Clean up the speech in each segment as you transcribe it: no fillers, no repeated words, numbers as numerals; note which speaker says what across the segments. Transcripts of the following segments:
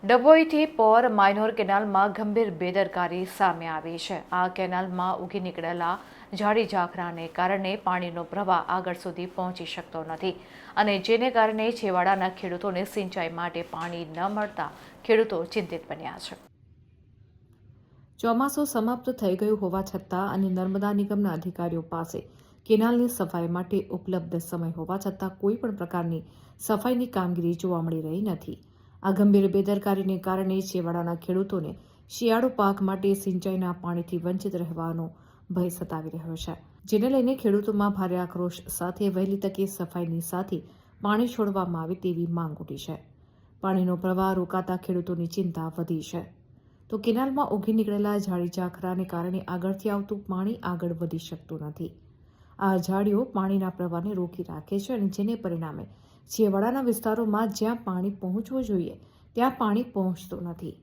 Speaker 1: ડભોઈથી પોર minor કેનાલમાં ગંભીર બેદરકારી સામે આવી છે। આ કેનાલમાં ઉગી નીકળેલા ઝાડી ઝાખરાને કારણે પાણીનો પ્રવાહ આગળ સુધી પહોંચી શકતો નથી અને જેને કારણે છેવાડાના ખેડૂતોને સિંચાઈ માટે પાણી ન મળતા ખેડૂતો ચિંતિત બન્યા છે। ચોમાસું સમાપ્ત થઈ ગયું હોવા છતાં અને નર્મદા નિગમના અધિકારીઓ પાસે કેનાલની સફાઈ માટે ઉપલબ્ધ સમય હોવા છતાં કોઈ પણ પ્રકારની સફાઈની કામગીરી જોવા મળી રહી નથી। આ ગંભીર બેદરકારીને કારણે છેવાડાના ખેડૂતોને શિયાળુ પાક માટે સિંચાઈના પાણીથી વંચિત રહેવાનો ભય સતાવી રહ્યો છે, જેને લઈને ખેડૂતોમાં ભારે આક્રોશ સાથે વહેલી તકે સફાઈની સાથે પાણી છોડવામાં આવે તેવી માંગ ઉઠી છે। પાણીનો પ્રવાહ રોકાતા ખેડૂતોની ચિંતા વધી છે, તો કેનાલમાં ઉગી નીકળેલા ઝાડી ઝાખરાને કારણે આગળથી આવતું પાણી આગળ વધી શકતું નથી। આ ઝાડીઓ પાણીના પ્રવાહને રોકી રાખે છે અને જેને પરિણામે છેવાડાના વિસ્તારોમાં જ્યાં પાણી પહોંચવું જોઈએ ત્યાં પાણી પહોંચતું નથી,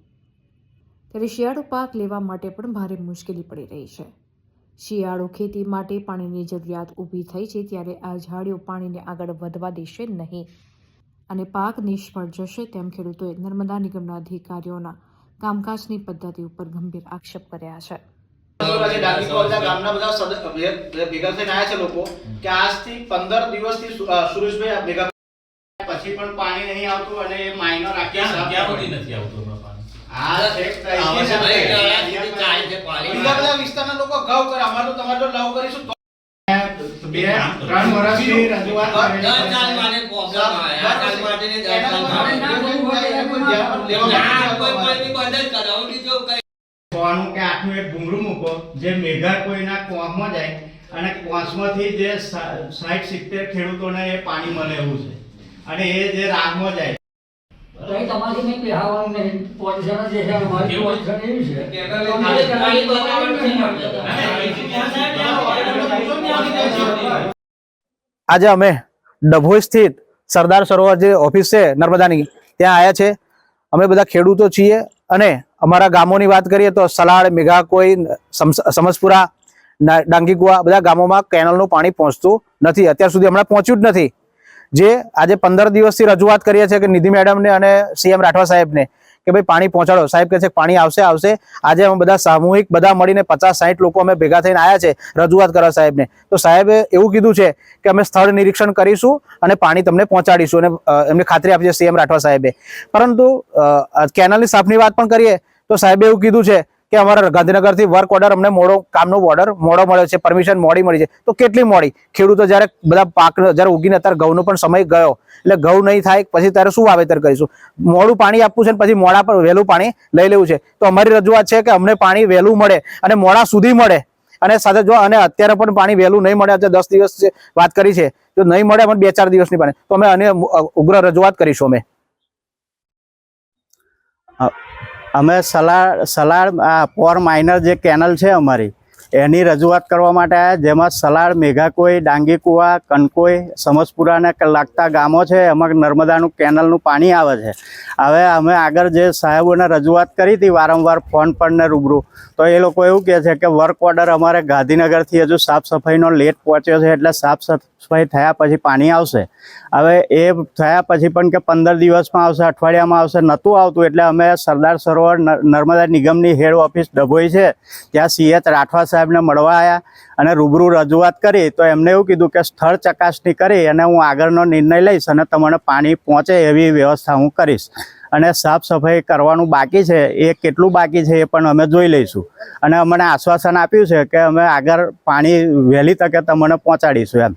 Speaker 1: ત્યારે શિયાળુ પાક લેવા માટે પણ ભારે મુશ્કેલી પડી રહી છે। શિયાળુ ખેતી માટે પાણીની જરૂરિયાત ઊભી થઈ છે, ત્યારે આ ઝાડીઓ પાણીને આગળ વધવા દેશે નહીં અને પાક નિષ્ફળ જશે તેમ ખેડૂતોએ નર્મદા નિગમના અધિકારીઓના કામકાજની પદ્ધતિ ઉપર ગંભીર આક્ષેપ કર્યા છે।
Speaker 2: ગામના બધા ભેગા થઈને આવ્યા છે લોકો કે આજથી 15 દિવસથી સુરેશભાઈ ભેગા પછી પણ પાણી નહીં આવતું અને માઇનર ક્યાં સુધી નથી આવતું બીજા બધા વિસ્તારના લોકો ઘઉં કરે, અમારે તો તમારે જો લવ કરીશું તો 2-3 વર્ષથી રજૂઆત કોનું કે આઠનું એક ભૂંગળું મૂકો જે મેઘા કોઈના કોમમાં જાય અને કોસમાંથી જે 60-70 ખેડૂતોને એ પાણી મળે એવું છે અને એ જે રાગમાં જાય
Speaker 3: તમારી મેં કહેવાનું નહીં પોઝિશન જે છે અમારી પોઝિશન એવી છે
Speaker 4: આજે અમે ડભોઈ સ્થિત સરદાર સરોવર જે ઓફિસ છે નર્મદાની ત્યાં આવ્યા છે। અમે બધા ખેડૂતો છીએ અને અમારા ગામોની વાત કરીએ તો સલાડ, મેઘાકોઈ, સમસપુરા, ડાંગીકુવા બધા ગામોમાં કેનાલનું પાણી પહોંચતું નથી, અત્યાર સુધી હમણાં પહોંચ્યું જ નથી। જે આજે 15 દિવસથી રજૂઆત કરીએ છીએ કે નિધિ મેડમને અને સીએમ રાઠવા સાહેબને કે ભાઈ પાણી પહોંચાડો। સાહેબ કહે છે પાણી આવશે આવશે। આજે અમે બધા સામૂહિક બધા મળીને 50-60 લોકો અમે ભેગા થઈને આવ્યા છે રજૂઆત કરવા સાહેબને, તો સાહેબે એવું કીધું છે કે અમે સ્થળ નિરીક્ષણ કરીશું અને પાણી તમને પહોંચાડીશું અને એમને ખાતરી આપી છે સીએમ રાઠવા સાહેબે। પરંતુ કેનાલની સાફની વાત પણ કરીએ તો સાહેબે એવું કીધું છે કે અમારા ગાંધીનગરથી વર્ક ઓર્ડર અમને કામનો ઓર્ડર મોડો મળ્યો છે, પરમિશન મોડી મળી છે। તો કેટલી મોડી? ખેડૂતો જ્યારે બધા પાક જ્યારે ઉગીને અત્યારે ઘઉંનો પણ સમય ગયો એટલે ઘઉં નહીં થાય પછી ત્યારે શું વાવેતર કરીશું? મોડું પાણી આપવું છે ને પછી મોડા પર વહેલું પાણી લઈ લેવું છે। તો અમારી રજૂઆત છે કે અમને પાણી વહેલું મળે અને મોડા સુધી મળે અને સાથે જો અને અત્યારે પણ પાણી વહેલું નહીં મળે, 10 દિવસ વાત કરી છે, જો નહીં મળે અમને 2-4 દિવસની પાણી તો અમે આને ઉગ્ર રજૂઆત કરીશું। અમે સલાડ પોર માઇનર જે કેનલ છે અમારી એની રજૂઆત કરવા માટે આવ્યા, જેમાં સલાડ, મેઘાકોઈ, ડાંગીકુવા, કનકોઈ, સમસપુરાને લાગતા ગામો છે એમાં નર્મદાનું કેનલનું પાણી આવે છે। હવે અમે આગળ જે સાહેબોને રજૂઆત કરી હતી વારંવાર ફોન પર ને રૂબરૂ, તો એ લોકો એવું કહે છે કે વર્ક ઓર્ડર અમારે ગાંધીનગરથી હજુ સાફ સફાઈનો લેટ પહોંચ્યો છે એટલે સાફ સફાઈ થયા પછી પાણી આવશે। હવે એ થયા પછી પણ કે 15 દિવસમાં આવશે, અઠવાડિયામાં આવશે, નહોતું આવતું એટલે અમે સરદાર સરોવર નર્મદા નિગમની હેડ ઓફિસ ડભોઈ છે ત્યાં CH રાઠવા સાહેબને મળવા આવ્યા અને રૂબરૂ રજૂઆત કરી તો એમને એવું કીધું કે સ્થળ ચકાસણી કરી અને હું આગળનો નિર્ણય લઈશ અને તમને પાણી પહોંચે એવી વ્યવસ્થા હું કરીશ અને સાફ સફાઈ કરવાનું બાકી છે એ કેટલું બાકી છે એ પણ અમે જોઈ લઈશું અને અમને આશ્વાસન આપ્યું છે કે અમે આગળ પાણી વહેલી તકે તમને પહોંચાડીશું એમ।